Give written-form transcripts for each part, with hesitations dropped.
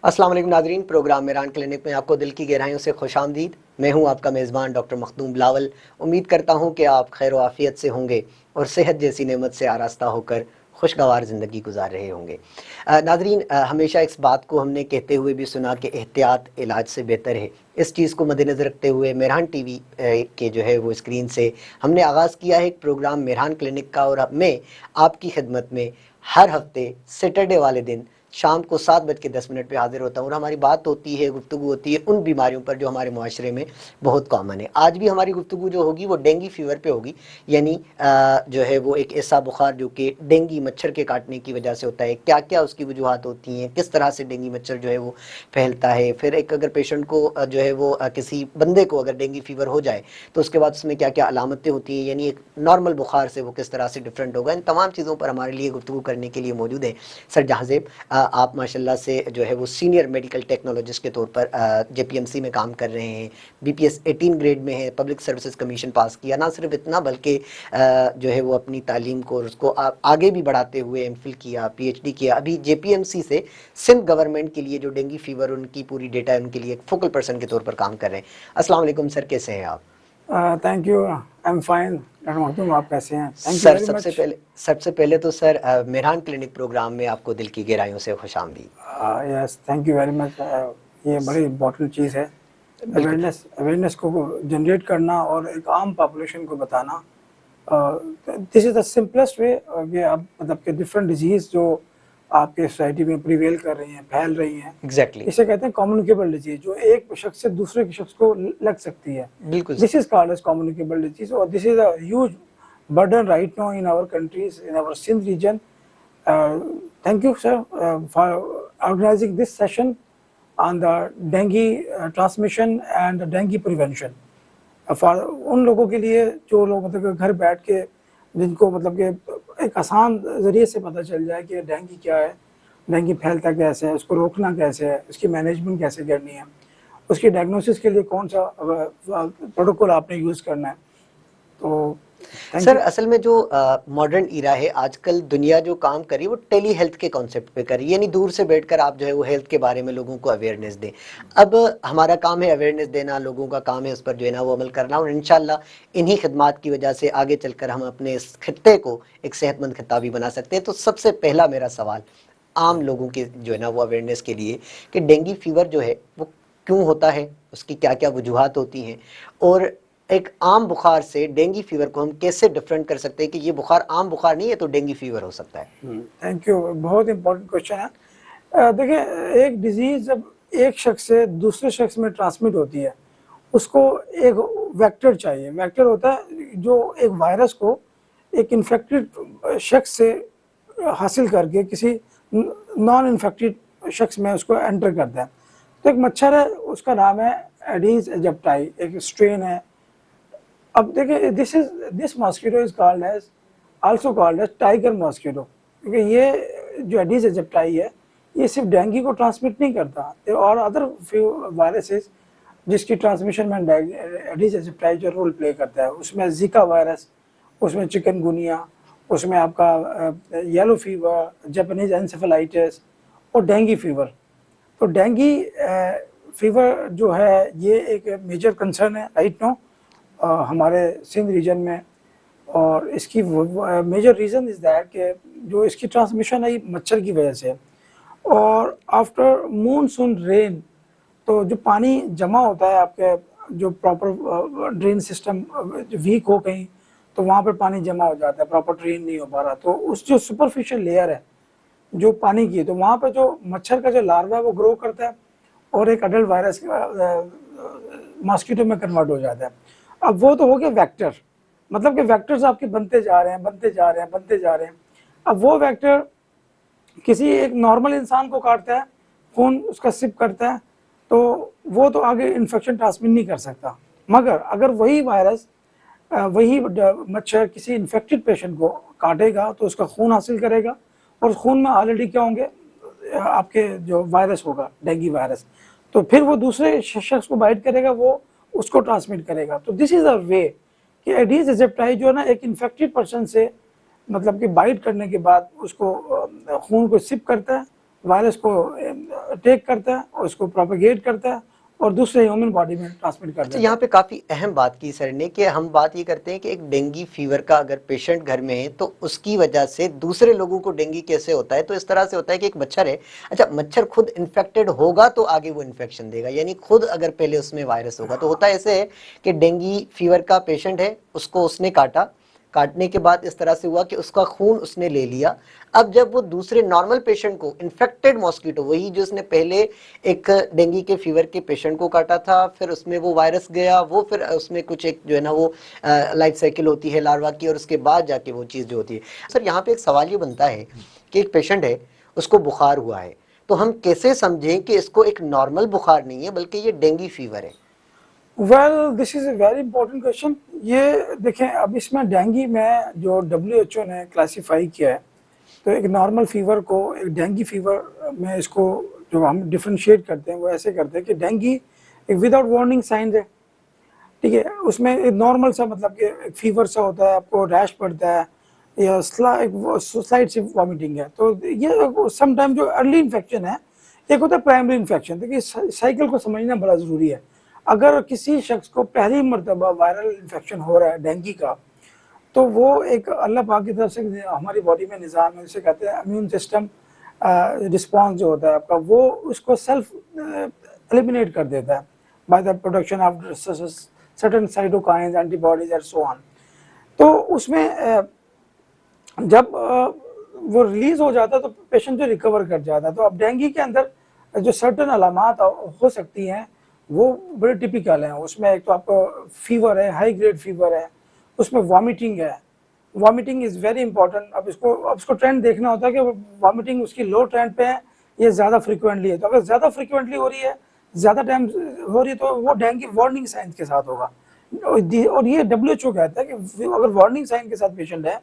अस्सलाम वालेकुम नाज़रीन, प्रोग्राम मेहरान क्लिनिक में आपको दिल की गहराइयों से खुशामदीद। मैं हूं आपका मेज़बान डॉक्टर मखदूम बिलावल। उम्मीद करता हूं कि आप खैर व आफ़ियत से होंगे और सेहत जैसी नेमत से आरास्ता होकर खुशगवार ज़िंदगी गुजार रहे होंगे। नाज़रीन, हमेशा इस बात को हमने कहते हुए भी सुना कि एहतियात इलाज से बेहतर है। इस चीज़ को मद्देनज़र रखते हुए मेहरान टीवी के जो है वो स्क्रीन से हमने आगाज़ किया है एक प्रोग्राम मेहरान क्लिनिक का, और अब मैं आपकी खिदमत में हर हफ्ते सैटरडे वाले दिन शाम को 7:10 पे हाजिर होता हूँ और हमारी बात होती है, गुफ्तगू होती है उन बीमारियों पर जो हमारे मुआशरे में बहुत कॉमन है। आज भी हमारी गुफ्तगू जो होगी वो डेंगू फीवर पे होगी, यानी जो है वो एक ऐसा बुखार जो कि डेंगू मच्छर के काटने की वजह से होता है। क्या क्या उसकी वजूहत होती हैं, किस तरह से डेंगू मच्छर जो है वो फैलता है। फिर एक अगर पेशेंट को जो है वो किसी बंदे को अगर डेंगू फीवर हो जाए तो उसके बाद उसमें क्या क्या अलामतें होती हैं, यानी एक नॉर्मल बुखार से वो किस तरह से डिफरेंट होगा। इन तमाम चीज़ों पर हमारे लिए गुफ्तगू करने के लिए मौजूद है सर जहाज़ेब। आप माशाल्लाह से जो है वो सीनियर मेडिकल टेक्नोलॉजिस्ट के तौर पर जेपीएमसी में काम कर रहे हैं। बीपीएस 18 ग्रेड में है, पब्लिक सर्विसेज कमीशन पास किया। ना सिर्फ इतना बल्कि जो है वो अपनी तालीम को उसको आगे भी बढ़ाते हुए एमफिल किया, पीएचडी किया। अभी जेपीएमसी से सिंध गवर्नमेंट के लिए जो डेंगू फीवर उनकी पूरी डेटा है उनके लिए एक फोकल पर्सन के तौर पर काम कर रहे हैं। अस्सलाम वालेकुम सर, कैसे हैं आप? Thank you, I am fine. Doctor Makhdoom, आप कैसे हैं? Thank you sir very much. सबसे पहले तो सर मेहरान क्लिनिक प्रोग्राम में आपको दिल की गहराइयों से खुशामदीद। Yes, thank you very much. ये बड़ी इम्पोर्टेंट चीज़ है, बिल्कुल। अवेयरनेस को जनरेट करना और एक आम पॉपुलेशन को बताना। This is the simplest way कि आप मतलब कि डिफरेंट डिजीज़ जो आपके सोसाइटी में प्रिवेल कर रही हैं, फैल रही हैं, एग्जैक्टली। इसे कहते हैं कम्युनिकेबल डिजीज, जो एक शख्स से दूसरे के शख्स को लग सकती है। बिल्कुल। This is called as communicable disease, और this is a huge burden right now in our countries, in our Sindh region. Thank you, sir, for organizing this session on the dengue transmission and the dengue prevention. For उन लोगों के लिए जो लोग मतलब घर बैठ के जिनको मतलब कि एक आसान ज़रिए से पता चल जाए कि डेंगू क्या है, डेंगू फैलता कैसे है, उसको रोकना कैसे है, उसकी मैनेजमेंट कैसे करनी है, उसकी डायग्नोसिस के लिए कौन सा प्रोटोकॉल आपने यूज़ करना है। तो सर असल में जो मॉडर्न इरा है, आजकल दुनिया जो काम करी वो टेली हेल्थ के कॉन्सेप्ट पे करी, यानी दूर से बैठकर आप जो है वो हेल्थ के बारे में लोगों को अवेयरनेस दें। अब हमारा काम है अवेयरनेस देना, लोगों का काम है उस पर जो है ना वो अमल करना, और इंशाल्लाह इन्हीं खिदमात की वजह से आगे चलकर हम अपने इस खित्ते को एक सेहतमंद खित्ता भी बना सकते हैं। तो सबसे पहला मेरा सवाल आम लोगों के जो है ना वो अवेयरनेस के लिए कि डेंगू फीवर जो है वो क्यों होता है, उसकी क्या क्या वजूहत होती हैं, और एक आम बुखार से डेंगू फीवर को हम कैसे डिफरेंट कर सकते हैं कि ये बुखार आम बुखार नहीं है तो डेंगू फीवर हो सकता है। थैंक यू, बहुत इंपॉर्टेंट क्वेश्चन है। देखिए, एक डिजीज जब एक शख्स से दूसरे शख्स में ट्रांसमिट होती है, उसको एक वेक्टर चाहिए। वेक्टर होता है जो एक वायरस को एक इन्फेक्टेड शख्स से हासिल करके किसी नॉन इन्फेक्टेड शख्स में उसको एंटर करता है। तो एक मच्छर है, उसका नाम है एडीज एजिप्टाई, एक स्ट्रेन है। अब देखिए, this mosquito is called as also called as tiger mosquito, क्योंकि ये जो एडीज एजिप्टाई है ये सिर्फ डेंगू को ट्रांसमिट नहीं करता, और अदर फ्यू वायरसेस जिसकी ट्रांसमिशन में एडीज एजिप्टाई जो रोल प्ले करता है, उसमें जिका वायरस, उसमें चिकनगुनिया, उसमें आपका येलो फीवर, जापानीज एन्सेफेलाइटिस और डेंगू फीवर। तो डेंगू फीवर जो है ये एक मेजर कंसर्न है राइट नो हमारे सिंध रीजन में, और इसकी मेजर रीज़न इज़ दैट कि जो इसकी ट्रांसमिशन है मच्छर की वजह से। और आफ्टर मूनसून रेन, तो जो पानी जमा होता है आपके जो प्रॉपर ड्रेन सिस्टम वीक हो कहीं, तो वहाँ पर पानी जमा हो जाता है, प्रॉपर ड्रेन नहीं हो पा रहा, तो उस जो सुपरफिशियल लेयर है जो पानी की, तो वहाँ पर जो मच्छर का जो लार्वा है वो ग्रो करता है और एक अडल्ट वायरस मॉस्किटो में कन्वर्ट हो जाता है। अब वो तो हो गया वेक्टर, मतलब कि वेक्टर्स आपके बनते जा रहे हैं, बनते जा रहे हैं, बनते जा रहे हैं। अब वो वेक्टर किसी एक नॉर्मल इंसान को काटता है, खून उसका सिप करता है, तो वो तो आगे इन्फेक्शन ट्रांसमिट नहीं कर सकता। मगर अगर वही वायरस वही मच्छर किसी इन्फेक्टेड पेशेंट को काटेगा तो उसका खून हासिल करेगा, और खून में ऑलरेडी क्या होंगे आपके जो वायरस होगा डेंगू वायरस, तो फिर वो दूसरे शख्स को बाइट करेगा, वो उसको ट्रांसमिट करेगा। तो दिस इज अ वे कि एडीज एजिप्टाई जो है ना एक इन्फेक्टेड पर्सन से मतलब कि बाइट करने के बाद उसको खून को सिप करता है, वायरस को टेक करता है और उसको प्रोपेगेट करता है और दूसरे ह्यूमन बॉडी में ट्रांसमिट कर देता है। यहाँ पे काफ़ी अहम बात की सर ने कि हम बात ये करते हैं कि एक डेंगू फीवर का अगर पेशेंट घर में है तो उसकी वजह से दूसरे लोगों को डेंगू कैसे होता है। तो इस तरह से होता है कि एक मच्छर है, अच्छा मच्छर खुद इन्फेक्टेड होगा तो आगे वो इन्फेक्शन देगा, यानी खुद अगर पहले उसमें वायरस होगा। तो होता ऐसे है कि डेंगू फीवर का पेशेंट है, उसको उसने काटा, काटने के बाद इस तरह से हुआ कि उसका खून उसने ले लिया। अब जब वो दूसरे नॉर्मल पेशेंट को, इन्फेक्टेड मॉस्किटो, वही जो उसने पहले एक डेंगू के फीवर के पेशेंट को काटा था, फिर उसमें वो वायरस गया, वो फिर उसमें कुछ एक जो है ना वो लाइफ साइकिल होती है लार्वा की, और उसके बाद जाके वो चीज़ जो होती है। सर यहाँ पे एक सवाल ये बनता है कि एक पेशेंट है, उसको बुखार हुआ है, तो हम कैसे समझें कि इसको एक नॉर्मल बुखार नहीं है बल्कि ये डेंगू फीवर है? Well this is a very important question. ये देखें, अब इसमें डेंगू में जो WHO ने क्लासीफाई किया है, तो एक नॉर्मल फीवर को एक डेंगू फीवर में इसको जो हम डिफ्रेंशिएट करते हैं वो ऐसे करते हैं कि डेंगू एक विदाउट वार्निंग साइंस है, ठीक है। उसमें एक नॉर्मल सा मतलब कि एक फीवर सा होता है, आपको रैश पड़ता है या स्लाइड सी वॉमिटिंग है। तो ये समटाइम जो अर्ली इन्फेक्शन है, एक होता है प्राइमरी इन्फेक्शन। देखिए साइकिल को समझना बड़ा ज़रूरी है। अगर किसी शख्स को पहली मरतबा वायरल इन्फेक्शन हो रहा है डेंगू का, तो वो एक अल्लाह पाक की तरफ से हमारी बॉडी में निज़ाम है, जिसे कहते हैं इम्यून सिस्टम रिस्पॉन्स जो होता है आपका, वो उसको सेल्फ एलिमिनेट कर देता है by the production of certain cytokines, antibodies and so on. तो उसमें जब वो रिलीज हो जाता है तो पेशेंट जो रिकवर कर जाता है। तो अब डेंगू के अंदर जो सर्टेन अलामात हो सकती हैं वो बड़े टिपिकल हैं। उसमें एक तो आपको फीवर है, हाई ग्रेड फीवर है, उसमें वॉमिटिंग है। Vomiting is very important. अब इसको ट्रेंड देखना होता है कि वॉमिटिंग उसकी लो ट्रेंड पे है, ये ज़्यादा फ्रिक्वेंटली है। तो अगर ज़्यादा फ्रिक्वेंटली हो रही है, ज़्यादा टाइम हो रही है, तो वो डेंगू वार्निंग साइन के साथ होगा। और ये WHO कहता है कि अगर वार्निंग साइन के साथ पेशेंट है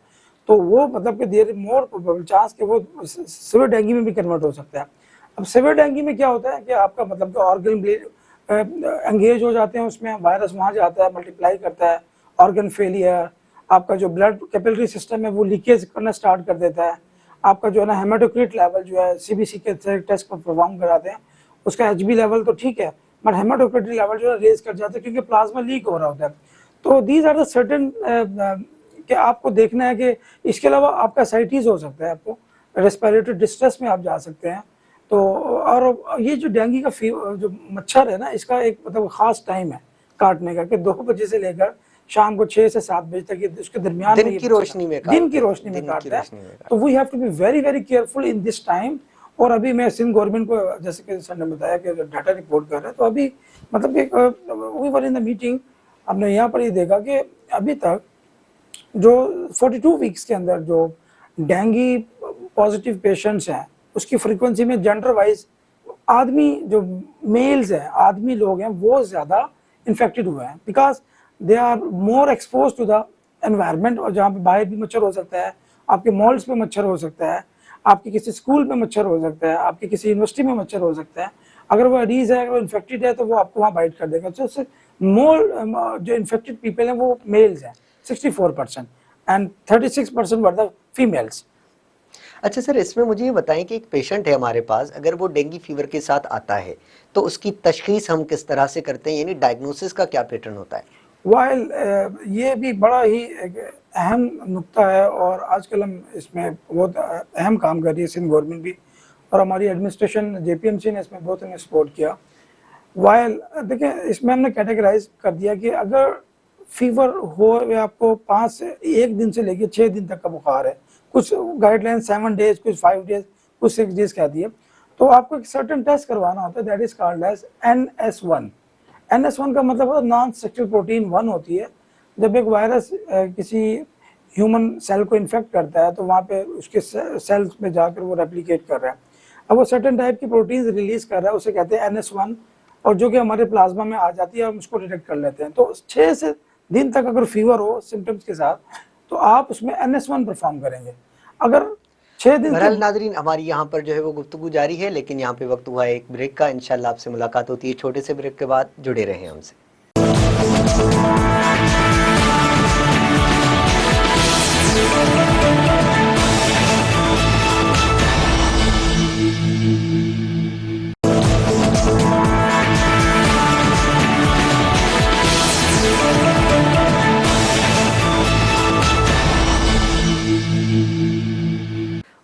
तो वो मतलब कि देयर मोर प्रोबेबल चांस कि वो सिवियर डेंगू में भी कन्वर्ट हो सकता है। अब सिवियर डेंगू में क्या होता है कि आपका मतलब कि ऑर्गन एंगेज हो जाते हैं, उसमें वायरस वहाँ जाता है, मल्टीप्लाई करता है, ऑर्गन फेलियर, आपका जो ब्लड कैपिलरी सिस्टम है वो लीकेज करना स्टार्ट कर देता है। आपका जो है ना हेमाटोक्रिट लेवल जो है CBC के टेस्ट पर परफॉर्म कराते हैं, उसका HB लेवल तो ठीक है, बट हेमाटोक्रिट लेवल जो है रेज कर जाता है क्योंकि प्लाज्मा लीक हो रहा होता है। तो दीज आर द सर्टेन कि आपको देखना है कि इसके अलावा आपका साइटिस हो सकता है, आपको रेस्पिरेटरी डिस्ट्रेस में आप जा सकते हैं। तो और ये जो डेंगू का जो मच्छर है ना, इसका एक मतलब ख़ास टाइम है काटने का कि 2 बजे से लेकर शाम को 6 से 7 बजे तक, ये उसके दरमियान दिन की रोशनी में काटता है। तो we have to be very very careful in this time. और अभी मैं सिंध गवर्नमेंट को, जैसे कि सर ने बताया कि डाटा रिपोर्ट कर रहे हैं, तो अभी मतलब we were in the meeting, हमने यहाँ पर ये देखा कि अभी तक जो 42 वीक्स के अंदर जो डेंगू पॉजिटिव पेशेंट्स हैं, उसकी फ्रीक्वेंसी में जेंडर वाइज आदमी जो मेल्स हैं, आदमी लोग हैं, वो ज़्यादा इन्फेक्टेड हुए हैं because they are more expose to the environment. और जहाँ पे बाहर भी मच्छर हो सकता है, आपके मॉल्स पे मच्छर हो सकता है, आपके किसी स्कूल में मच्छर हो सकता है, आपकी किसी यूनिवर्सिटी में मच्छर हो सकता है। अगर वो एडीज है, अगर वो इन्फेक्टेड है, तो वो आपको वहाँ बाइट कर देगा। तो मोर जो इन्फेक्टेड पीपल हैं वो मेल्स हैं 64% एंड 36% वर द फीमेल्स। अच्छा सर, इसमें मुझे ये बताएं कि एक पेशेंट है हमारे पास, अगर वो डेंगू फीवर के साथ आता है तो उसकी तशखीस हम किस तरह से करते हैं, यानी डायग्नोसिस का क्या पैटर्न होता है? वाइल ये भी बड़ा ही एक अहम नुक्ता है और आजकल हम इसमें बहुत अहम काम कर रही है सिंध गवर्नमेंट भी, और हमारी एडमिनिस्ट्रेशन JPMC ने इसमें बहुत हमें सपोर्ट किया। वाइल देखिए, इसमें हमने कैटेगराइज कर दिया कि अगर फीवर हो या आपको 5 से 1 दिन से लेकर 6 दिन तक का बुखार है, कुछ गाइडलाइन 7 डेज, कुछ 5 डेज, कुछ 6 डेज कहती है, तो आपको एक सर्टेन टेस्ट करवाना होता है, that is called as NS1। NS1 का मतलब है नॉन स्ट्रक्चरल प्रोटीन 1 होती है। जब एक वायरस किसी ह्यूमन सेल को इन्फेक्ट करता है तो वहाँ पे उसके सेल्स में जाकर वो रेप्लिकेट कर रहा है। अब वो सर्टेन टाइप की प्रोटीन रिलीज कर रहा है, उसे कहते हैं NS1, और जो कि हमारे प्लाज्मा में आ जाती है, हम उसको डिटेक्ट कर लेते हैं। तो 6 से दिन तक अगर फीवर हो सिम्टम्स के साथ, तो आप उसमें NS1 परफॉर्म करेंगे। अगर 6 दिन बहरहाल नाज़रीन, हमारी यहाँ पर जो है वो गुफ्तगू जारी है, लेकिन यहाँ पे वक्त हुआ है एक ब्रेक का। इंशाल्लाह आपसे मुलाकात होती है छोटे से ब्रेक के बाद। जुड़े रहें हमसे।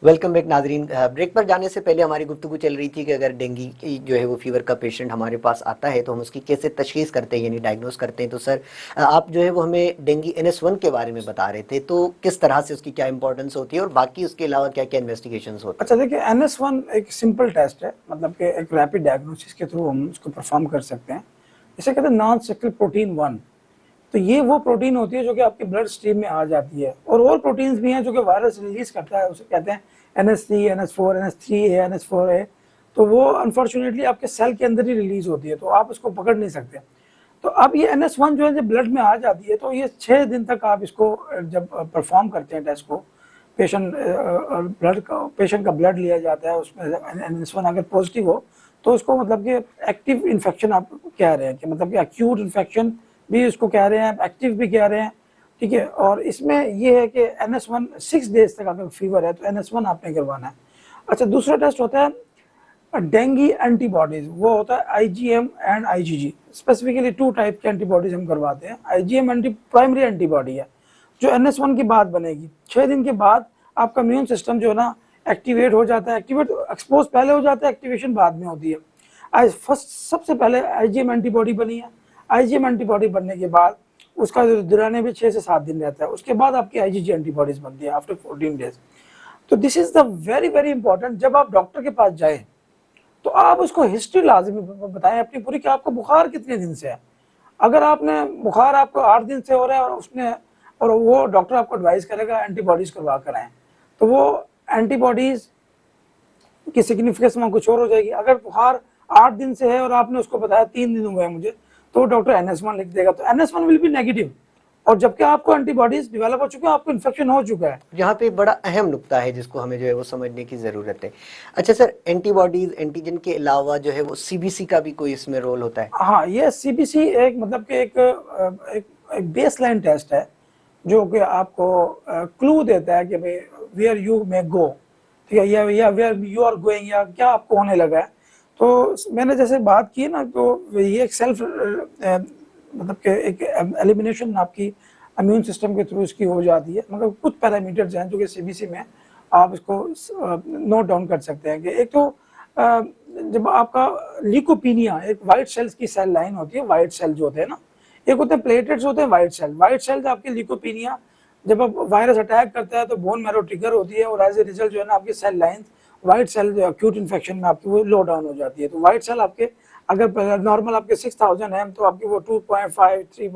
वेलकम बैक नाजरीन। ब्रेक पर जाने से पहले हमारी गुफ्तगू चल रही थी कि अगर डेंगू की जो है वो फीवर का पेशेंट हमारे पास आता है तो हम उसकी कैसे तशखीस करते हैं, यानी डायग्नोस करते हैं। तो सर आप जो है वो हमें डेंगू NS1 के बारे में बता रहे थे, तो किस तरह से उसकी क्या इंपॉर्टेंस होती है और बाकी उसके अलावा क्या क्या इन्वेस्टिगेशन होते अच्छा देखिए, NS1 एक सिंपल टेस्ट है, मतलब कि एक रैपिड डायग्नोसिस के थ्रू हम उसको परफॉर्म कर सकते हैं। इसे कहते हैं नॉन सेक्रेटरी प्रोटीन 1। तो ये वो प्रोटीन होती है जो कि आपकी ब्लड स्ट्रीम में आ जाती है, और प्रोटीन्स भी हैं जो कि वायरस रिलीज करता है, उसे कहते हैं NS3, NS4, NS3A, NS4A। तो वो अनफॉर्चुनेटली आपके सेल के अंदर ही रिलीज होती है, तो आप उसको पकड़ नहीं सकते। तो अब ये NS1 जो है जब ब्लड में आ जाती है, तो ये 6 दिन तक आप इसको जब परफॉर्म करते हैं टेस्ट को, पेशेंट का ब्लड लिया जाता है, उसमें NS1 अगर पॉजिटिव हो तो उसको मतलब कि एक्टिव इन्फेक्शन आप कह रहे हैं, कि मतलब कि एक्यूट इन्फेक्शन भी उसको कह रहे हैं, एक्टिव भी कह रहे हैं, ठीक है। और इसमें ये है कि NS1 6 डेज तक अगर फीवर है तो NS1 आपने करवाना है। अच्छा, दूसरा टेस्ट होता है डेंगू एंटीबॉडीज, वो होता है IgM and IgG। Specifically 2 type के एंटीबॉडीज हम करवाते हैं। IgM प्राइमरी एंटीबॉडी है जो NS1 की बाद बनेगी। 6 दिन के बाद आपका इम्यून सिस्टम जो है ना एक्टिवेट हो जाता है। एक्सपोज पहले हो जाता है, एक्टिवेशन बाद में होती है। आज फर्स्ट सबसे पहले IgM एंटीबॉडी बनी है। IgM एंटीबॉडी बनने के बाद उसका जो दुराने भी 6 से 7 दिन रहता है, उसके बाद आपकी IgG एंटीबॉडीज बनती है आफ्टर 14 डेज। तो this is the very very important. जब आप डॉक्टर के पास जाए तो आप उसको हिस्ट्री लाजमी बताएं अपनी पूरी, कि आपको बुखार कितने दिन से है। अगर आपने बुखार आपको 8 दिन से हो रहा है और वो डॉक्टर आपको एडवाइस करेगा एंटीबॉडीज करवा कर आए, तो वो एंटीबॉडीज की सिग्निफिकेंस वहाँ कुछ और हो जाएगी। अगर बुखार 8 दिन से है और आपने उसको बताया 3 दिन हुए हैं मुझे, तो डॉक्टर NS1 लिख देगा, तो NS1 विल बी नेगेटिव, और जबकि आपको एंटीबॉडीज डेवलप हो चुके हैं, आपको इन्फेक्शन हो चुका है। यहाँ पे बड़ा अहम नुक्ता है जिसको हमें जो है वो समझने की ज़रूरत है। अच्छा सर, एंटीबॉडीज़ एंटीजन के अलावा जो है वो CBC का भी कोई इसमें रोल होता है? हाँ, ये CBC एक मतलब कि एक बेसलाइन टेस्ट है जो कि आपको क्लू देता है कि भाई वेयर यू मे गो, ठीक है, या वेयर यू आर गोइंग, या क्या आपको होने लगा है। तो मैंने जैसे बात की ना, तो ये एक सेल्फ मतलब कि एक एलिमिनेशन आपकी इम्यून सिस्टम के थ्रू इसकी हो जाती है। मतलब कुछ पैरामीटर्स हैं जो कि CBC में आप इसको नोट डाउन कर सकते हैं। कि एक तो जब आपका ल्यूकोपीनिया, एक वाइट सेल्स की सेल लाइन होती है, वाइट सेल जो होते हैं ना, एक होते हैं प्लेटलेट्स, होते हैं वाइट सेल। वाइट सेल आपकी ल्यूकोपीनिया, जब आप वायरस अटैक करता है तो बोन मैरो ट्रिगर होती है, और एज ए रिजल्ट जो है ना आपकी सेल लाइन वाइट सेल जो एक्यूट इन्फेक्शन में आपकी वो लो डाउन हो जाती है। तो वाइट सेल आपके अगर नॉर्मल आपके 6000 है तो आपकी वो 2.5 3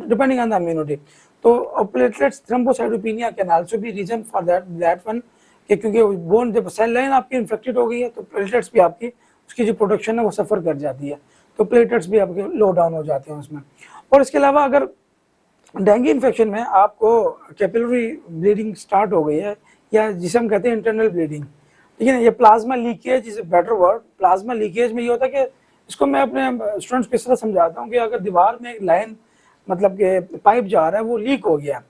डिपेंडिंग ऑन द इम्यूनिटी। तो platelets thrombocytopenia can also be reason for that one, कि क्योंकि बोन जब सेल लाइन आपकी इन्फेक्टेड हो गई है तो प्लेटलेट्स भी आपकी उसकी जो प्रोडक्शन है वो सफ़र कर जाती है, तो प्लेटलेट्स भी आपके लो डाउन हो जाते हैं उसमें। और इसके अलावा अगर डेंगू इन्फेक्शन में आपको कैपिलरी ब्लीडिंग स्टार्ट हो गई है, या जिसे हम कहते हैं इंटरनल ब्लीडिंग, ठीक है ना, ये plasma leakage is better word. Plasma leakage में ये होता है कि इसको मैं अपने स्टूडेंट्स को इस तरह समझाता हूँ कि अगर दीवार में एक लाइन मतलब कि पाइप जा रहा है, वो लीक हो गया,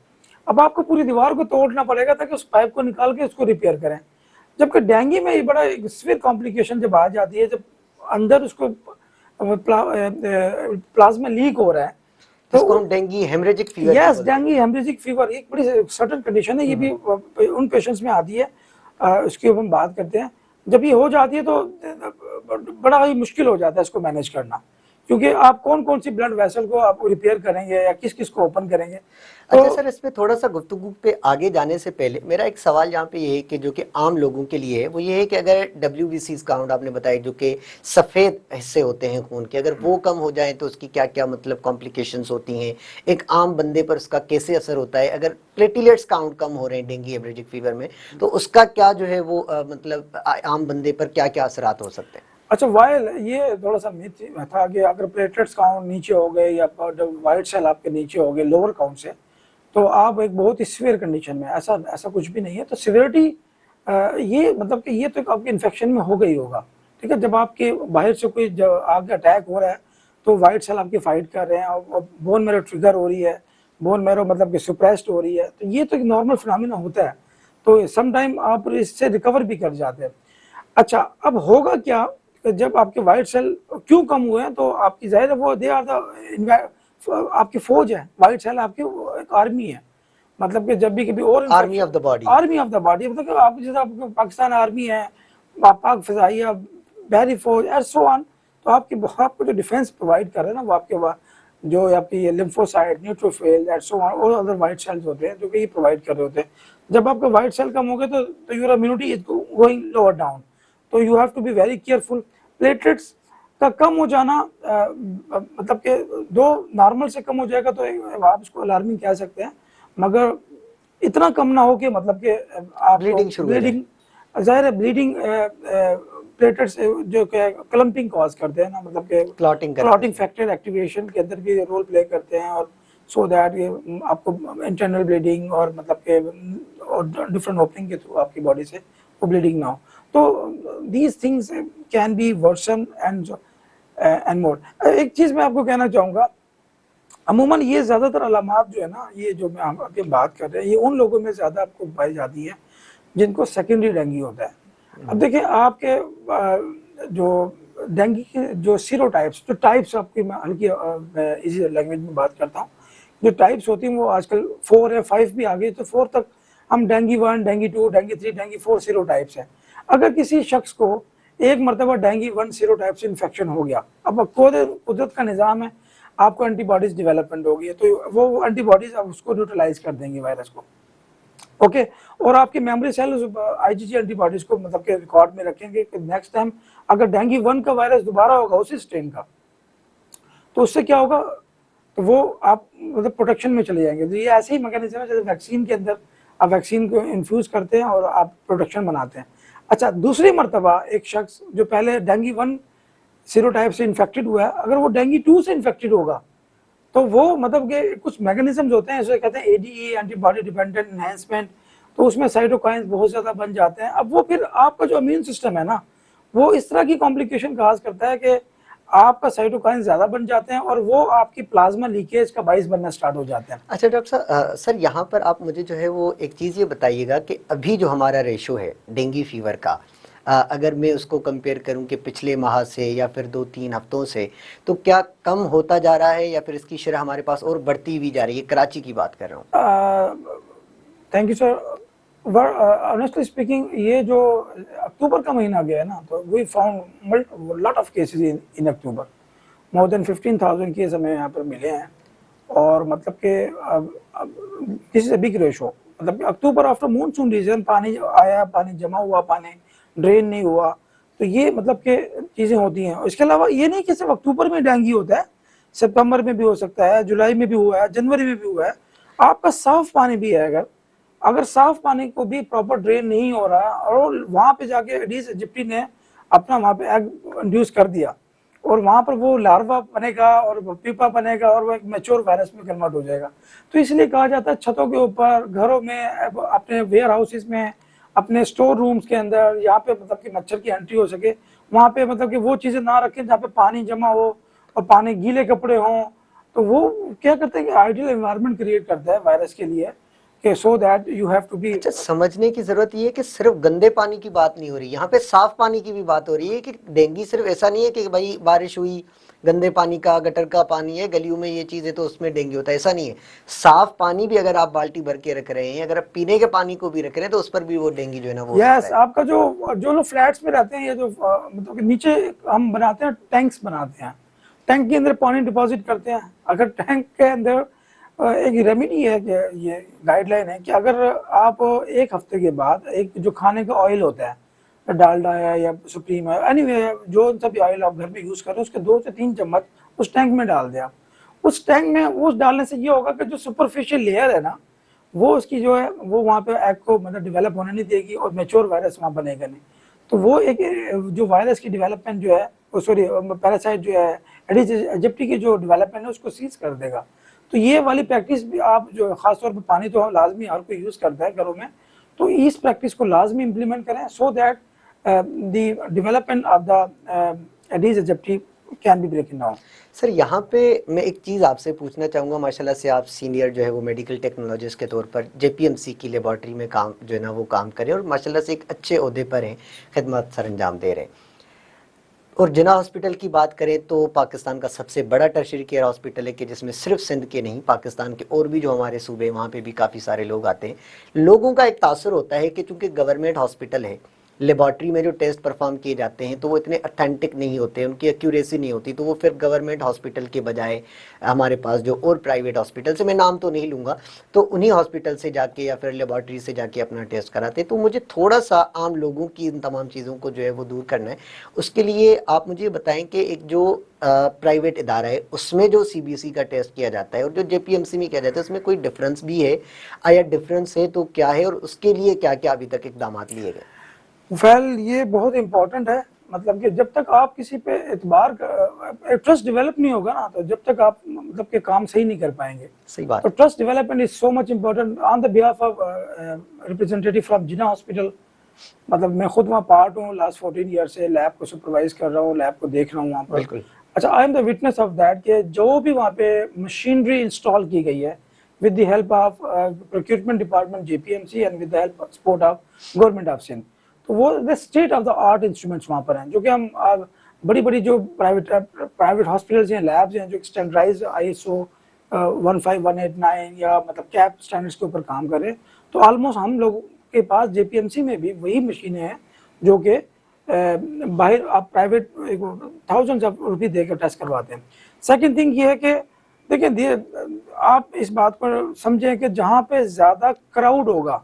अब आपको पूरी दीवार को तोड़ना पड़ेगा ताकि उस पाइप को निकाल के उसको रिपेयर करें। जबकि डेंगू में ये बड़ा सीवियर कॉम्प्लिकेशन जब आ जाती है, जब अंदर उसको प्लाज्मा लीक हो रहा है, तो इसको हम dengue haemorrhagic fever yes, dengue haemorrhagic fever एक बड़ी सर्टन कंडीशन है। ये भी उन पेशेंट्स में आती है, उसकी हम बात करते हैं। जब ये हो जाती है तो बड़ा ही मुश्किल हो जाता है इसको मैनेज करना, क्योंकि आप कौन कौन सी ब्लड वेसल को आप रिपेयर करेंगे या किस किस को ओपन करेंगे। अच्छा सर, इसमें थोड़ा सा गुफ्तगू पे आगे जाने से पहले मेरा एक सवाल यहाँ पे ये है कि जो कि आम लोगों के लिए है, वो ये है कि अगर WBC काउंट आपने बताया जो कि सफ़ेद हिस्से होते हैं खून के, अगर वो कम हो जाए तो उसकी क्या क्या मतलब कॉम्प्लिकेशंस होती हैं, एक आम बंदे पर उसका कैसे असर होता है। अगर प्लेटलेट्स काउंट कम हो रहे हैं डेंगू हेमरेजिक फीवर में, तो उसका क्या जो है वो मतलब आम बंदे पर क्या क्या असरात हो सकते हैं? अच्छा, वाइल ये थोड़ा सा मिथ था कि अगर प्लेटलेट्स काउंट नीचे हो गए या वाइट सेल आपके नीचे हो गए लोअर काउंट से, तो आप एक बहुत ही सीवियर कंडीशन में। ऐसा ऐसा कुछ भी नहीं है। तो सीवियरिटी ये मतलब कि ये तो आपके इन्फेक्शन में हो गई होगा, ठीक है। जब आपके बाहर से कोई आगे अटैक हो रहा है तो वाइट सेल आपकी फाइट कर रहे हैं, और बोन मैरो ट्रिगर हो रही है, बोन मैरो मतलब कि सुप्रेस्ड हो रही है, तो ये तो एक नॉर्मल फिनोमिना होता है। तो सम टाइम आप इससे रिकवर भी कर जाते हैं। अच्छा, अब होगा क्या जब आपके वाइट सेल क्यों कम हुए हैं, तो आपकी जाहिर है वो दे आर द आपकी फौज है, वाइट सेल आपकी एक आर्मी है। मतलब कि जब भी कभी और army of the body, army of the body, मतलब कि आप जैसे आपको पाकिस्तान आर्मी है, पाक फिजाइया, बहरी फौज एंड सो ऑन, तो आपको जो डिफेंस प्रोवाइड कर रहे हैं ना, वो आपके जो आपकी lymphocyte, neutrophil and so on और अदर वाइट सेल्स होते हैं जो कि ये प्रोवाइड कर रहे होते हैं। जब आपका वाइट सेल कम हो गए तो your immunity is going lower down, तो you have to be very careful. Platelets का कम हो जाना मतलब कि दो नॉर्मल से कम हो जाएगा तो आप इसको अलार्मिंग कह सकते हैं, मगर इतना कम ना हो कि मतलब कि आप ब्लीडिंग, जाहिर है ब्लीडिंग प्लेटलेट्स जो क्लम्पिंग कॉज करते हैं ना, मतलब कि क्लॉटिंग फैक्टर एक्टिवेशन के अंदर भी रोल प्ले करते हैं, और सो दैट ये आपको इंटरनल ब्लीडिंग और मतलब के डिफरेंट ओपनिंग के थ्रू आपकी बॉडी से वो ब्लीडिंग ना हो। तो these things can be worsen and more. एक चीज़ मैं आपको कहना चाहूँगा, अमूमन ये ज़्यादातर अलामात जो है ना, ये जो मैं आपकी बात कर रहे हैं, ये उन लोगों में ज़्यादा आपको पाई जाती है जिनको सेकेंडरी डेंगू होता है। अब देखिए आपके जो डेंगू के जो सीरोटाइप्स, जो टाइप्स आपकी मैं हल्की इजी लैंग्वेज में बात करता हूँ, जो टाइप्स होती हैं वो आजकल 4 या 5 भी आ गई, तो 4 तक हम डेंगू 1, डेंगू 2, डेंगू 3, डेंगू 4 सीरोटाइप्स हैं। अगर किसी शख्स को एक मरतबा डेंगू 1 सीरोटाइप से इन्फेक्शन हो गया, अब कुदरत का निज़ाम है, आपको एंटीबॉडीज डेवलपमेंट होगी, तो वो एंटीबॉडीज अब उसको न्यूट्रलाइज कर देंगे वायरस को, ओके। और आपके मेमोरी सेल आईजीजी एंटीबॉडीज को मतलब के रिकॉर्ड में रखेंगे कि नेक्स्ट टाइम अगर डेंगू 1 का वायरस दोबारा होगा उसी स्ट्रेन का, तो उससे क्या होगा, तो वो आप मतलब प्रोटेक्शन में चले जाएंगे। तो ये ऐसे ही मैकेनिज्म है जैसे वैक्सीन के अंदर आप वैक्सीन को इन्फ्यूज करते हैं और आप प्रोटेक्शन बनाते हैं। अच्छा, दूसरी मरतबा एक शख्स जो पहले डेंगू 1 सीरोटाइप से इन्फेक्टेड हुआ है, अगर वो डेंगू 2 से इन्फेक्टेड होगा, तो वो मतलब कि कुछ मैकेनिज्म्स होते हैं, इसे कहते हैं एडीई, एंटीबॉडी डिपेंडेंट एनहांसमेंट, तो उसमें साइटोकाइंस बहुत ज़्यादा बन जाते हैं। अब वो फिर आपका जो इम्यून सिस्टम है ना, वो इस तरह की कॉम्प्लिकेशन काज करता है कि आपका साइटोकाइन ज़्यादा बन जाते हैं और वो आपकी प्लाज्मा लीकेज का बाइस बनना स्टार्ट हो जाते हैं। अच्छा डॉक्टर साहब, सर यहाँ पर आप मुझे जो है वो एक चीज़ ये बताइएगा कि अभी जो हमारा रेशो है डेंगू फीवर का, अगर मैं उसको कंपेयर करूं कि पिछले माह से या फिर 2-3 हफ्तों से, तो क्या कम होता जा रहा है या फिर इसकी शरह हमारे पास और बढ़ती हुई जा रही है? कराची की बात कर रहा हूँ। Thank you sir. Honestly speaking, ये जो अक्टूबर का महीना गया है ना, तो we found lot of cases in October, more than 15,000 case हमें यहाँ पर मिले हैं। और मतलब कि this is a big ratio, मतलब कि अक्टूबर आफ्टर मानसून रीजन, पानी आया, पानी जमा हुआ, पानी ड्रेन नहीं हुआ, तो ये मतलब कि चीज़ें होती हैं। इसके अलावा ये नहीं कि सिर्फ अक्टूबर में डेंगू होता है, सितंबर में भी हो सकता है, जुलाई में भी हुआ है, जनवरी में भी हुआ है। आपका साफ पानी भी है, अगर साफ पानी को भी प्रॉपर ड्रेन नहीं हो रहा और वहाँ पे जाके एडीज इजिप्टी ने अपना वहाँ पे एग इंड्यूस कर दिया और वहाँ पर वो लार्वा बनेगा और पीपा बनेगा और वो एक मैच्योर वायरस में कन्वर्ट हो जाएगा। तो इसलिए कहा जाता है छतों के ऊपर, घरों में, अपने वेयर हाउसेज में, अपने स्टोर रूम्स के अंदर, यहाँ पे मतलब कि मच्छर की एंट्री हो सके, वहाँ पे मतलब कि वो चीज़ें ना रखें जहाँ पे पानी जमा हो और पानी गीले कपड़े हों। तो वो क्या करते हैं कि आइडियल एनवायरनमेंट क्रिएट करता है वायरस के लिए, कि so that you have to be. अच्छा, समझने की जरूरत ये है कि सिर्फ गंदे पानी की बात नहीं हो रही, यहाँ पे साफ पानी की भी बात हो रही है कि डेंगू सिर्फ ऐसा नहीं है कि भाई बारिश हुई, गंदे पानी का, गटर का पानी है, गलियों में ये चीज़ है तो उसमें डेंगू होता है, ऐसा नहीं है। साफ पानी भी अगर आप बाल्टी भर के रख रहे हैं, अगर आप पीने के पानी को भी रख रहे हैं, तो उस पर भी वो डेंगू जो है ना वो यस, आपका जो लोग फ्लैट्स में रहते हैं, ये जो मतलब कि नीचे हम बनाते हैं, टैंक्स बनाते हैं, टैंक के अंदर पानी डिपॉजिट करते हैं। अगर टैंक के अंदर एक रेमेडी है कि ये गाइडलाइन है कि अगर आप एक हफ्ते के बाद एक जो खाने का ऑयल होता है, डालडा है या सुप्रीम है, एनीवे जो सभी ऑयल आप घर में यूज़ कर रहे हैं, उसके 2 से 3 चम्मच उस टैंक में डाल दिया। उस टैंक में उस डालने से ये होगा कि जो सुपरफिशियल लेयर है ना, वो उसकी जो है वो वहाँ पे एग को मतलब डेवलप होने नहीं देगी और मैच्योर वायरस वहाँ बनेगा नहीं। तो वो एक जो वायरस की डेवलपमेंट जो है, सॉरी पैरासाइट जो है एडिस इजिप्टी की जो डेवलपमेंट है उसको सीज कर देगा। तो ये वाली प्रैक्टिस भी आप जो खासतौर पर पानी तो लाजमी हर कोई यूज़ करता है घरों में, तो इस प्रैक्टिस को लाजमी इम्प्लीमेंट करें so that the development of the Aedes aegypti can be breaking down. Sir यहाँ पे मैं एक चीज़ आपसे पूछना चाहूँगा, माशाल्लाह से आप सीनियर जो है वो मेडिकल टेक्नोलॉजिस्ट के तौर पर जेपीएमसी की लेबॉर्ट्री में काम जो है ना वो काम करें और माशाल्लाह से एक अच्छे ओहदे पर हैं, खिदमत सर अंजाम दे रहे हैं। और जिना हॉस्पिटल की बात करें तो पाकिस्तान का सबसे बड़ा टर्शरी केयर हॉस्पिटल है कि जिसमें सिर्फ सिंध के नहीं, पाकिस्तान के और भी जो हमारे सूबे हैं वहाँ पे भी काफ़ी सारे लोग आते हैं। लोगों का एक तासुर होता है कि चूंकि गवर्नमेंट हॉस्पिटल है, लेबॉर्ट्री में जो टेस्ट परफॉर्म किए जाते हैं तो वो इतने अथेंटिक नहीं होते, उनकी एक्यूरेसी नहीं होती, तो वो फिर गवर्नमेंट हॉस्पिटल के बजाय हमारे पास जो और प्राइवेट हॉस्पिटल से, मैं नाम तो नहीं लूँगा, तो उन्हीं हॉस्पिटल से जाके या फिर लेबॉर्ट्री से जाके अपना टेस्ट कराते हैं। तो मुझे थोड़ा सा आम लोगों की इन तमाम चीज़ों को जो है वो दूर करना है। उसके लिए आप मुझे बताएं कि एक जो प्राइवेट इदारा है उसमें जो सीबीसी का टेस्ट किया जाता है और जो जेपीएमसी में किया जाता है, उसमें कोई डिफरेंस भी है? या डिफरेंस है तो क्या है, और उसके लिए क्या क्या अभी तक इकदाम लिए गए? वेल ये बहुत इंपॉर्टेंट है, मतलब कि जब तक आप किसी पे एतबार ट्रस्ट डेवलप नहीं होगा ना, तो जब तक आप मतलब के काम सही नहीं कर पाएंगे। सही बात। तो trust development is so much important on the behalf of representative from Jinnah hospital. मतलब मैं खुद वहाँ पार्ट हूँ, लास्ट 14 ईयर से लैब को सुपरवाइज कर रहा हूँ, लैब को देख रहा हूँ वहाँ पर। बिल्कुल। अच्छा, I am the witness of that कि जो भी वहाँ पे मशीनरी इंस्टॉल की गई है with the help of procurement department JPMC and with the help support of government of Sindh, तो वो the state of the art instruments वहाँ पर हैं, जो कि हम बड़ी बड़ी जो प्राइवेट हॉस्पिटल्स हैं, लैब्स हैं, जो स्टैंडर्डाइज ISO 15189 या मतलब कैप स्टैंडर्ड्स के ऊपर काम कर रहे हैं। तो ऑलमोस्ट हम लोग के पास जेपीएमसी में भी वही मशीनें हैं जो कि बाहर आप प्राइवेट थाउजेंड्स ऑफ रुपये देकर टेस्ट करवाते हैं। सेकंड थिंग ये है कि देखिए, आप इस बात पर समझें कि जहाँ पे ज़्यादा क्राउड होगा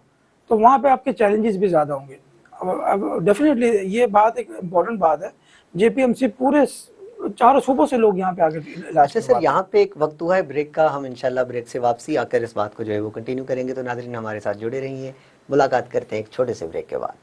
तो वहाँ पे आपके चैलेंजेस भी ज़्यादा होंगे। अब डेफिनेटली ये बात एक इम्पॉर्टेंट बात है, जेपीएमसी पूरे चारों सूबों से लोग यहाँ पे आके इलाज। अच्छा सर, यहाँ पे एक वक्त हुआ है ब्रेक का, हम इंशाल्लाह ब्रेक से वापसी आकर इस बात को जो है वो कंटिन्यू करेंगे। तो नाज़रीन हमारे साथ जुड़े रहिए, मुलाकात करते हैं एक छोटे से ब्रेक के बाद।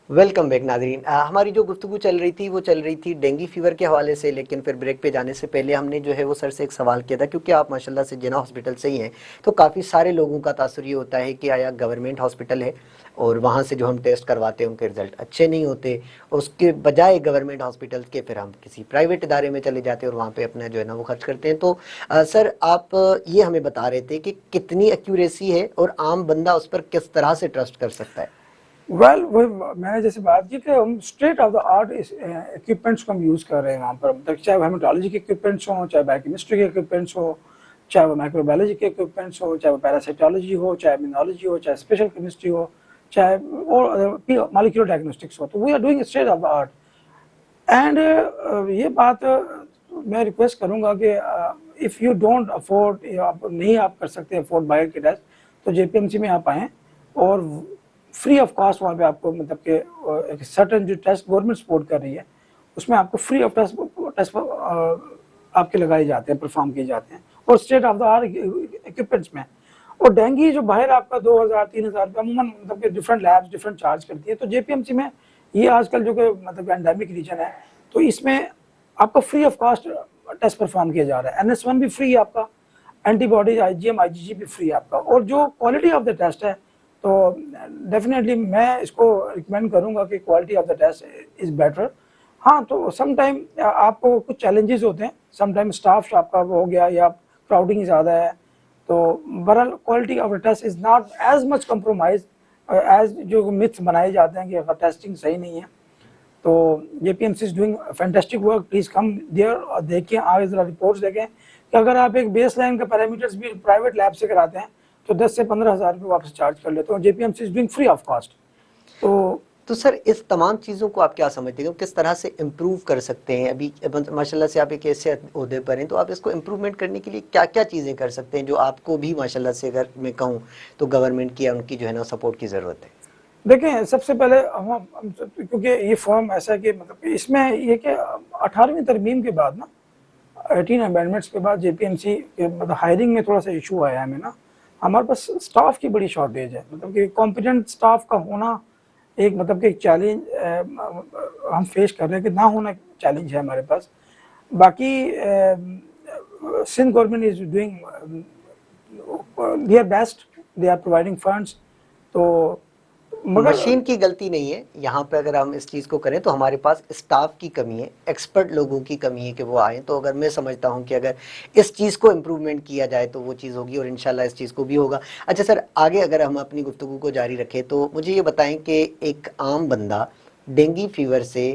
वेलकम बैक नाजरीन। हमारी जो गुफ्तगू चल रही थी वो चल रही थी डेंगू फीवर के हवाले से, लेकिन फिर ब्रेक पे जाने से पहले हमने जो है वो सर से एक सवाल किया था, क्योंकि आप माशाल्लाह से जिना हॉस्पिटल से ही हैं, तो काफ़ी सारे लोगों का तासुर ये होता है कि आया गवर्नमेंट हॉस्पिटल है और वहाँ से जो हम टेस्ट करवाते हैं उनके रिजल्ट अच्छे नहीं होते, उसके बजाय गवर्नमेंट हॉस्पिटल के फिर हम किसी प्राइवेट इदारे में चले जाते हैं और वहाँ पर अपना जो है ना वो खर्च करते हैं। तो सर आप ये हमें बता रहे थे कि कितनी एक्यूरेसी है और आम बंदा उस पर किस तरह से ट्रस्ट कर सकता है? वेल मैंने जैसे बात की कि हम state of the art equipments को हम यूज़ कर रहे हैं वहाँ पर, मतलब चाहे वो हेमेटोलॉजी के इक्विपमेंट्स हों, चाहे बायोकेमिस्ट्री के इक्विपमेंट्स हो, चाहे वो माइक्रोबायोलॉजी के इक्विपमेंट्स हो, चाहे वो पैरासाइटोलॉजी हो, चाहे इम्यूनोलॉजी हो, चाहे स्पेशल केमिस्ट्री हो, चाहे और मॉलिक्यूलर डायग्नोस्टिक्स हो, तो we are doing state of the art. And ये बात मैं रिक्वेस्ट करूँगा कि इफ़ यू डोंट अफोर्ड, आप नहीं आप कर सकते अफोर्ड बाहर के टेस्ट, तो जेपीएमसी में आप आएँ और फ्री ऑफ कॉस्ट वहाँ पे आपको मतलब कि सर्टन जो टेस्ट गवर्नमेंट सपोर्ट कर रही है उसमें आपको फ्री ऑफ टेस्ट आपके लगाए जाते हैं, परफॉर्म किए जाते हैं, और state of the art equipments में। और डेंगू जो बाहर आपका 2000-3000 रुपये अमूमन मतलब कि डिफरेंट लैब्स डिफरेंट चार्ज करती है, तो जेपीएमसी में ये आजकल जो कि मतलब एंडेमिक रीजन है, तो इसमें आपको free of cost test perform किया जा रहा है। NS1 भी फ्री आपका, एंटीबॉडीज IgM IgG भी फ्री आपका, और जो क्वालिटी ऑफ द टेस्ट है तो डेफिनेटली मैं इसको रिकमेंड करूंगा कि quality of the test is better. हाँ, तो सम टाइम आपको कुछ चैलेंजेस होते हैं, सम टाइम स्टाफ आपका वो हो गया या क्राउडिंग ज़्यादा है, तो बहरहाल quality of the test is not as much compromise as जो मिथ्स बनाए जाते हैं कि अगर टेस्टिंग सही नहीं है। तो JPMC is doing fantastic work, please come there और देखिए, आगे ज़रा रिपोर्ट्स देखें कि अगर आप एक बेस लाइन का पैरामीटर्स भी प्राइवेट लैब से कराते हैं तो 10 से 15,000 रुपये वापस चार्ज कर लेते हैं, JPMC is doing free of cost. तो सर इस तमाम चीज़ों को आप क्या समझते हैं, किस तरह से इम्प्रूव कर सकते हैं? अभी माशाल्लाह से आप एक ऐसे ओहदे पर हैं, तो आप इसको इम्प्रूवमेंट करने के लिए क्या क्या चीज़ें कर सकते हैं जो आपको भी माशाल्लाह से अगर मैं कहूँ तो गवर्नमेंट की या उनकी जो है ना सपोर्ट की ज़रूरत है? देखें, सबसे पहले हम क्योंकि ये फॉर्म ऐसा है कि मतलब इसमें ये कि 18वीं तरमीम के बाद ना, 18 अमेंडमेंट्स के बाद जेपीएमसी के मतलब हायरिंग में थोड़ा सा इशू आया है। ना हमारे पास स्टाफ की बड़ी शॉर्टेज है, मतलब कि कॉम्पिटेंट स्टाफ का होना एक मतलब कि चैलेंज हम फेस कर रहे हैं, कि ना होना चैलेंज है हमारे पास। बाकी Sindh government is doing their best they are providing funds. तो मगर मशीन की गलती नहीं है यहाँ पे, अगर हम इस चीज़ को करें तो हमारे पास स्टाफ की कमी है, एक्सपर्ट लोगों की कमी है कि वो आए। तो अगर मैं समझता हूँ कि अगर इस चीज़ को इम्प्रूवमेंट किया जाए तो वो चीज़ होगी, और इंशाल्लाह इस चीज़ को भी होगा। अच्छा सर, आगे अगर हम अपनी गुफ्तगू को जारी रखें तो मुझे ये बताएं कि एक आम बंदा डेंगू फीवर से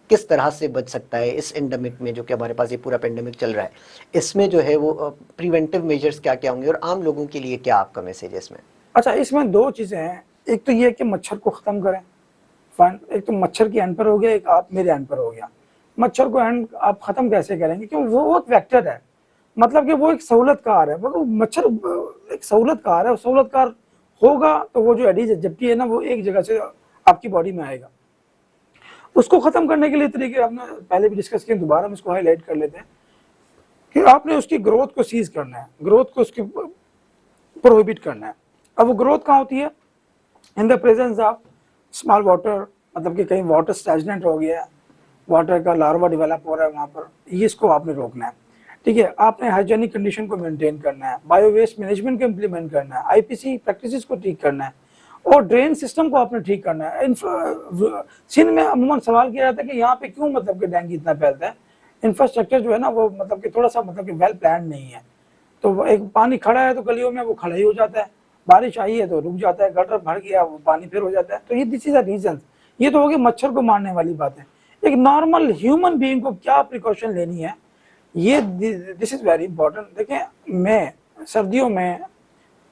किस तरह से बच सकता है इस एंडेमिक में, जो कि हमारे पास ये पूरा पेंडेमिक चल रहा है, इसमें जो है वो प्रिवेंटिव मेजर्स क्या क्या होंगे, और आम लोगों के लिए क्या आपका मैसेज है इसमें? अच्छा, इसमें दो चीजें हैं। एक तो ये कि मच्छर को खत्म करें, फाइन। एक तो मच्छर की एंड पर हो गया, एक आप मेरे एंड पर हो गया। मच्छर को एंड आप खत्म कैसे करेंगे, क्योंकि वो एक वेक्टर है, मतलब कि वो एक सहूलतकार है। वो मच्छर एक सहूलतकार है, सहूलतकार होगा तो वो जो एडीज जबकि है ना, वो एक जगह से आपकी बॉडी में आएगा। उसको खत्म करने के लिए तरीके आपने पहले भी डिस्कस किए, दोबारा हम इसको हाईलाइट कर लेते हैं कि आपने उसकी ग्रोथ को सीज करना है, ग्रोथ को उसकी प्रोहिबिट करना है। अब वो ग्रोथ कहाँ होती है? In the presence of small water, मतलब कि कहीं वाटर स्टैग्नेंट हो गया है, वाटर का लार्वा डेवलप हो रहा है वहाँ पर, ये इसको आपने रोकना है। ठीक है, आपने हाइजेनिक कंडीशन को मेंटेन करना है, बायो वेस्ट मैनेजमेंट को इम्प्लीमेंट करना है, आईपीसी प्रैक्टिसेस को ठीक करना है, और ड्रेन सिस्टम को आपने ठीक करना है। सिंध में अमूमन सवाल किया जाता है कि यहाँ पे क्यों मतलब कि डेंगू इतना फैलता है। इंफ्रास्ट्रक्चर जो है ना वो मतलब कि थोड़ा सा मतलब कि वेल प्लान नहीं है। तो एक पानी खड़ा है तो गलियों में वो खड़ा ही हो जाता है, बारिश आई है तो रुक जाता है, गटर भर गया वो पानी फिर हो जाता है। तो ये दिस इज द रीजन। ये तो हो गई मच्छर को मारने वाली बात है। एक नॉर्मल ह्यूमन बीइंग को क्या प्रिकॉशन लेनी है, ये दिस इज वेरी इंपॉर्टेंट। देखें, मैं सर्दियों में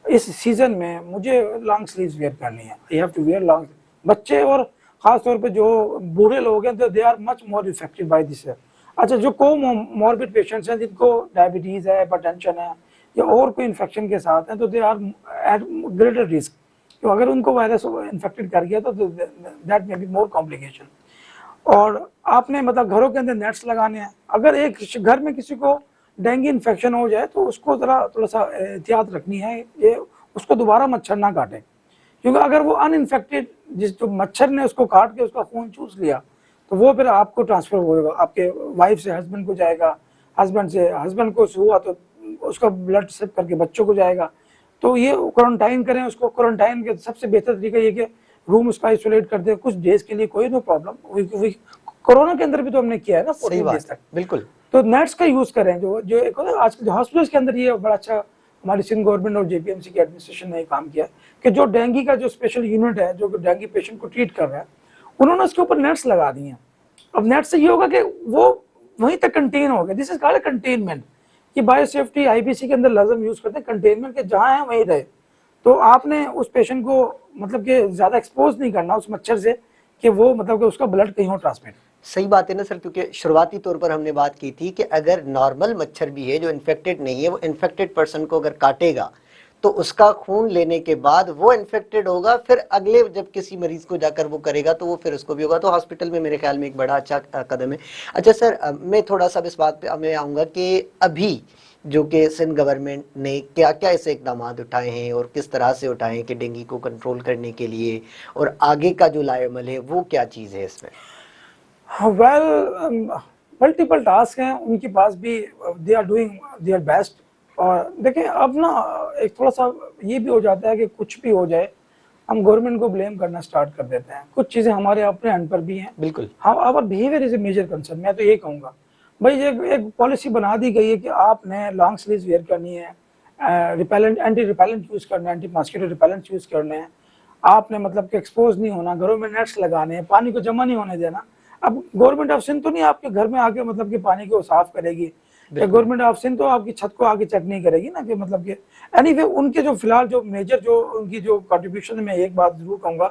इस सीजन में मुझे लॉन्ग स्लीव्स वेयर करनी है, I have to wear long. बच्चे और खास तौर पे जो बूढ़े लोग हैं तो they are much more affected by this. अच्छा, जो कोमॉर्बिड पेशेंट्स हैं, जिनको डायबिटीज है, हाइपरटेंशन है, या और कोई इन्फेक्शन के साथ हैं, तो they are at greater risk. तो अगर उनको वायरस इन्फेक्टेड कर गया तो that may be more complication. और आपने मतलब घरों के अंदर नेट्स लगाने हैं। अगर एक घर में किसी को डेंगू इन्फेक्शन हो जाए तो उसको ज़रा थोड़ा सा एहतियात रखनी है, ये उसको दोबारा मच्छर ना काटे, क्योंकि अगर वो अनइन्फेक्टेड, जिस जो मच्छर ने उसको काट के उसका खून चूस लिया, तो वो फिर आपको ट्रांसफर होगा, आपके वाइफ से हस्बैंड को जाएगा, हस्बैंड से हस्बैंड को हुआ तो उसका ब्लड सेप करके बच्चों को जाएगा। तो ये क्वारंटाइन करें उसको। क्वारंटाइन के सबसे बेहतर तरीका ये कि रूम उसका आइसोलेट कर दे कुछ डेज के लिए, कोई नो प्रॉब्लम। कोरोना के अंदर भी तो हमने किया है ना 14 डेज तक। बिल्कुल। तो नेट्स का यूज करें, जो एक आजकल जो हॉस्पिटल्स के अंदर ये बड़ा अच्छा हमारी सिंध गवर्नमेंट और जेपीएमसी की एडमिनिस्ट्रेशन ने काम किया कि जो डेंगू का जो स्पेशल यूनिट है जो डेंगू पेशेंट को ट्रीट कर रहा है, उन्होंने उसके ऊपर नेट्स लगा दिए हैं। अब नेट से ये होगा कि वो वहीं तक कंटेन हो गया। This is called containment. कि बायो सेफ्टी आईपीसी के अंदर लफ्ज़ यूज करते हैं कंटेनमेंट, के जहाँ है वहीं रहे। तो आपने उस पेशेंट को मतलब कि ज्यादा एक्सपोज नहीं करना उस मच्छर से कि वो मतलब कि उसका ब्लड कहीं हो ट्रांसमिट। सही बात है ना सर, क्योंकि शुरुआती तौर पर हमने बात की थी कि अगर नॉर्मल मच्छर भी है जो इन्फेक्टेड नहीं है, वो इन्फेक्टेड पर्सन को अगर काटेगा तो उसका खून लेने के बाद वो इन्फेक्टेड होगा, फिर अगले जब किसी मरीज को जाकर वो करेगा तो वो फिर उसको भी होगा। तो हॉस्पिटल में मेरे ख्याल में एक बड़ा अच्छा कदम है। अच्छा सर, मैं थोड़ा सा इस बात पे मैं आऊँगा कि अभी जो कि सिंध गवर्नमेंट ने क्या क्या ऐसे इकदाम उठाए हैं और किस तरह से उठाए हैं कि डेंगू को कंट्रोल करने के लिए, और आगे का जो लाएमल है वो क्या चीज़ है इसमें? वेल, मल्टीपल टास्क हैं उनके पास भी, they are doing their best. और देखिए अब ना एक थोड़ा सा ये भी हो जाता है कि कुछ भी हो जाए हम गवर्नमेंट को ब्लेम करना स्टार्ट कर देते हैं। कुछ चीज़ें हमारे अपने हैंड पर भी हैं। बिल्कुल। हाँ, our behaviour is a major concern. मैं तो ये कहूँगा भाई, एक पॉलिसी बना दी गई है कि आपने लॉन्ग स्लीव्स वेयर करनी है, रिपेलेंट एंटी रिपेलेंट यूज़ करना है, एंटी मॉस्किटो रिपेलेंट यूज़ करने हैं, आपने मतलब कि एक्सपोज नहीं होना, घरों में नेट्स लगाने हैं, पानी को जमा नहीं होने देना। अब गवर्नमेंट ऑफ सिंध तो नहीं आपके घर में आके मतलब कि पानी को साफ करेगी, या गवर्नमेंट ऑफ सिंध तो आपकी छत को आके चेक नहीं करेगी ना कि मतलब कि एनीवे उनके जो फिलहाल जो मेजर जो उनकी जो कॉन्ट्रीब्यूशन है, मैं एक बात जरूर कहूँगा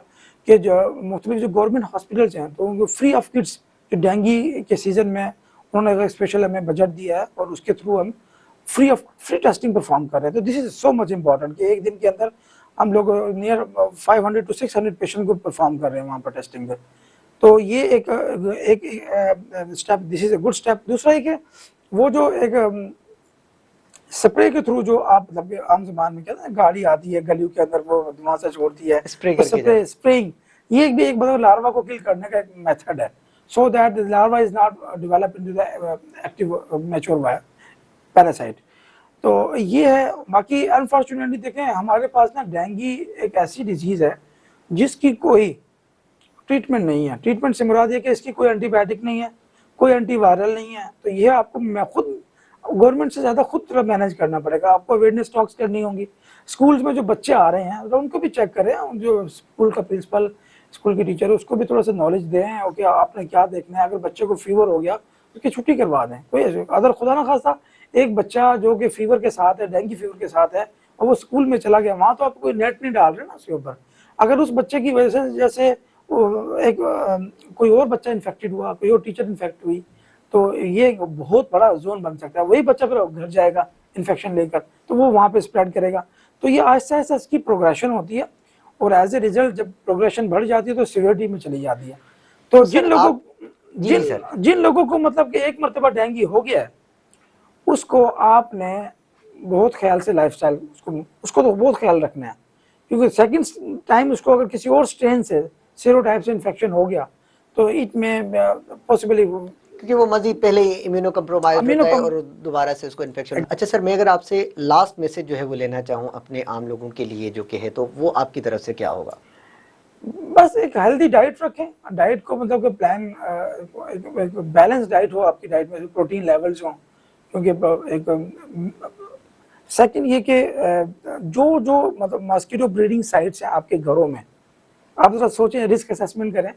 कि जो मुख्तलिफ जो गवर्नमेंट हॉस्पिटल्स हैं तो उनको फ्री ऑफ किट्स जो डेंगू के सीजन में उन्होंने एक स्पेशल हमें बजट दिया है और उसके थ्रू हम फ्री टेस्टिंग परफॉर्म कर रहे हैं। तो this is so much important कि एक दिन के अंदर हम लोग नियर 500 to 600 पेशेंट को परफॉर्म कर रहे हैं वहाँ पर टेस्टिंग पे। तो ये एक step, this is a good step. दूसरा है कि वो जो एक स्प्रे के थ्रू जो आप मतलब आम जबान में कहते हैं गाड़ी आती है गलियों के अंदर वो धुआं छोड़ती है, स्प्रेइंग, ये भी एक मतलब लार्वा को किल करने का एक मेथड है, सो that the larva is not develop into the active mature parasite. तो ये है। बाकी अनफॉर्चुनेटली देखें हमारे पास ना डेंगू एक ऐसी डिजीज़ है जिसकी कोई ट्रीटमेंट नहीं है। ट्रीटमेंट से मुराद है कि इसकी कोई एंटीबायोटिक नहीं है, कोई एंटीवायरल नहीं है। तो ये आपको मैं खुद गवर्नमेंट से ज़्यादा खुद तरह मैनेज करना पड़ेगा। आपको अवेयरनेस टॉक्स करनी होंगी। स्कूल्स में जो बच्चे आ रहे हैं तो उनको भी चेक करें, जो स्कूल का प्रिंसिपल, स्कूल के टीचर, उसको भी थोड़ा सा नॉलेज दें और कि आपने क्या देखना है। अगर बच्चे को फीवर हो गया तो उसकी छुट्टी करवा दें। कोई अगर खुदा ना खास्ता एक बच्चा जो कि फीवर के साथ है, डेंगू फीवर के साथ है, और वो स्कूल में चला गया, वहाँ तो आप कोई नेट नहीं डाल रहे ना उसके ऊपर। अगर उस बच्चे की वजह से जैसे एक कोई और बच्चा इन्फेक्टेड हुआ, कोई और टीचर इन्फेक्ट हुई, तो ये बहुत बड़ा जोन बन सकता है। वही बच्चा फिर घर जाएगा इन्फेक्शन लेकर, तो वो वहाँ पे स्प्रेड करेगा। तो ये आहिस्ता आहिस्ता इसकी प्रोग्रेशन होती है, और एज ए रिजल्ट जब प्रोग्रेशन बढ़ जाती है तो सिवियरिटी में चली जाती है। तो जिन लोगों को मतलब कि एक मरतबा डेंगू हो गया है, उसको आपने बहुत ख्याल से लाइफस्टाइल उसको तो बहुत ख्याल रखना है, क्योंकि सेकंड टाइम उसको अगर किसी और स्ट्रेन से, सेरोटाइप से इन्फेक्शन हो गया तो इट में पॉसिबली, क्योंकि वो मजीद पहले इम्यूनो कम्प्रोमाइज होता है और दोबारा से उसको इन्फेक्शन। अच्छा सर, मैं अगर आपसे लास्ट मैसेज जो है वो लेना चाहूँ अपने आम लोगों के लिए जो कि है, तो वो आपकी तरफ से क्या होगा? बस एक हेल्दी डाइट रखें। डाइट को मतलब कि प्लान, एक बैलेंस डाइट हो आपकी डाइट में, प्रोटीन लेवल्स हों। क्योंकि एक सेकंड ये कि जो जो मतलब मॉस्किटो ब्रीडिंग साइट्स हैं आपके घरों में, आप जरा सोचें, रिस्क असेसमेंट करें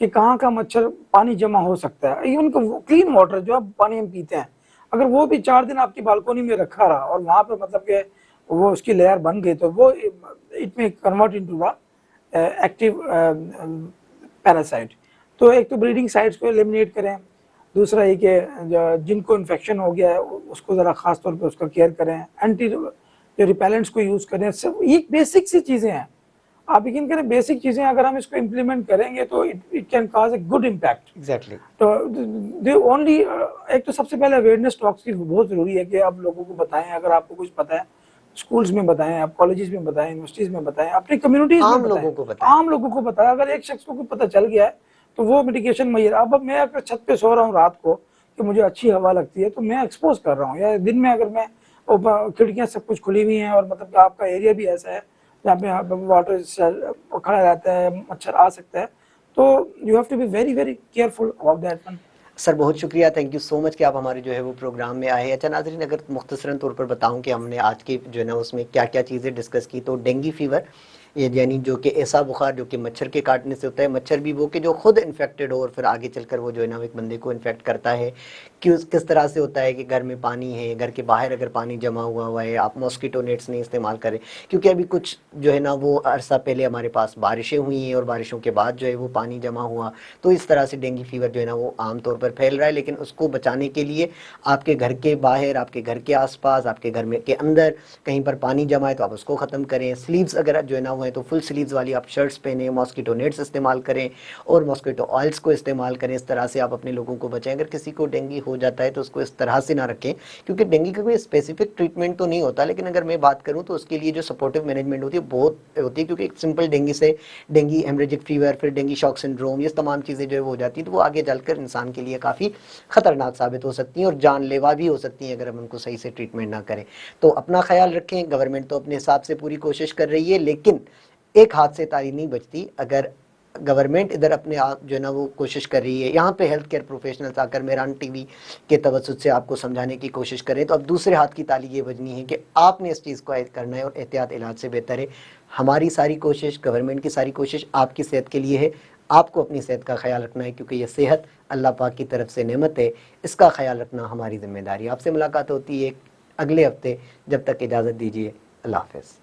कि कहाँ का मच्छर पानी जमा हो सकता है। इवन क्लीन वाटर जो आप पानी हम पीते हैं, अगर वो भी 4 दिन आपकी बालकोनी में रखा रहा और वहाँ पर मतलब कि वो उसकी लेयर बन गई, तो वो इट में convert into the active parasite. तो एक तो ब्रीडिंग साइट्स को एलिमिनेट करें। दूसरा ये कि जिनको इन्फेक्शन हो गया है उसको ज़रा ख़ास तौर पे उसका केयर करें। एंटी जो रिपेलेंट्स को यूज़ करें। सब ये बेसिक सी चीज़ें हैं। आप यकीन करें, बेसिक चीज़ें अगर हम इसको इम्प्लीमेंट करेंगे तो it can cause a good impact. Exactly. तो दे ओनली एक तो सबसे पहले अवेयरनेस टॉक्स की बहुत ज़रूरी है कि आप लोगों को बताएं। अगर आपको कुछ पता है, स्कूल्स में बताएं, आप कॉलेजेस में बताएं, यूनिवर्सिटीज़ में बताएं, अपनी कम्युनिटीज़ में बताएं, आम लोगों को बताएं। अगर एक शख्स को कुछ पता चल गया है तो वो मिटिगेशन मैयर। अब मैं अगर छत पे सो रहा हूँ रात को कि मुझे अच्छी हवा लगती है तो मैं एक्सपोज कर रहा हूँ, या दिन में अगर मैं खिड़कियाँ सब कुछ खुली हुई हैं और मतलब आपका एरिया भी ऐसा है जहाँ पे वाटर खड़ा रहता है, मच्छर आ सकता है, तो you have to be very very careful about that one. Sir बहुत शुक्रिया, थैंक यू सो मच कि आप हमारे जो है वो प्रोग्राम में आए हैं। अच्छा नाज़रीन, अगर मुख्तसरन तौर पर बताऊं कि हमने आज की जो है ना उसमें क्या क्या चीज़ें डिस्कस की, तो डेंगू फीवर ये यानी जो कि ऐसा बुखार जो कि मच्छर के काटने से होता है, मच्छर भी वो कि जो खुद इन्फेक्टेड हो और फिर आगे चलकर वो जो है ना एक बंदे को इन्फेक्ट करता है। किस तरह से होता है कि घर में पानी है, घर के बाहर अगर पानी जमा हुआ है, आप मॉस्किटो नेट्स नहीं इस्तेमाल करें, क्योंकि अभी कुछ जो है ना वो अरसा पहले हमारे पास बारिशें हुई हैं और बारिशों के बाद जो है वो पानी जमा हुआ, तो इस तरह से डेंगू फीवर जो है ना वो आमतौर पर फैल रहा है। लेकिन उसको बचाने के लिए आपके घर के बाहर, आपके घर के आसपास, आपके घर में के अंदर कहीं पर पानी जमा है तो आप उसको ख़त्म करें। स्लीव्स अगर जो है ना वो है तो फुल स्लीव्स वाली आप शर्ट्स पहने, मॉस्किटो नेट्स इस्तेमाल करें और मॉस्किटो ऑयल्स को इस्तेमाल करें। इस तरह से आप अपने लोगों को बचाएं। अगर किसी को डेंगू हो जाता है तो उसको इस तरह से ना रखें, क्योंकि डेंगू का कोई स्पेसिफिक ट्रीटमेंट तो नहीं होता, लेकिन अगर मैं बात करूँ तो उसके लिए जो सपोर्टिव मैनेजमेंट होती है बहुत होती है। क्योंकि एक सिंपल डेंगू से डेंगू हेमरेजिक फीवर, फिर डेंगू शॉक सिंड्रोम, ये तमाम चीज़ें जो है वो हो जाती है, तो वो आगे चलकर इंसान के लिए काफ़ी ख़तरनाक साबित हो सकती हैं और जानलेवा भी हो सकती हैं अगर हम उनको सही से ट्रीटमेंट ना करें। तो अपना ख्याल रखें। गवर्नमेंट तो अपने हिसाब से पूरी कोशिश कर रही है, लेकिन एक हाथ से ताली नहीं बचती। अगर गवर्नमेंट इधर अपने आप जो है ना वो कोशिश कर रही है, यहाँ पे हेल्थ केयर प्रोफेशनल्स आकर मेरान टीवी के तवज्जुद से आपको समझाने की कोशिश करें, तो अब दूसरे हाथ की ताली ये बजनी है कि आपने इस चीज़ को ऐड करना है और एहतियात इलाज से बेहतर है। हमारी सारी कोशिश, गवर्नमेंट की सारी कोशिश आपकी सेहत के लिए है। आपको अपनी सेहत का ख्याल रखना है, क्योंकि ये सेहत अल्लाह पाक की तरफ से नेमत है। इसका ख्याल रखना हमारी जिम्मेदारी। आपसे मुलाकात होती है अगले हफ्ते। जब तक इजाज़त दीजिए, अल्लाह हाफ़िज़।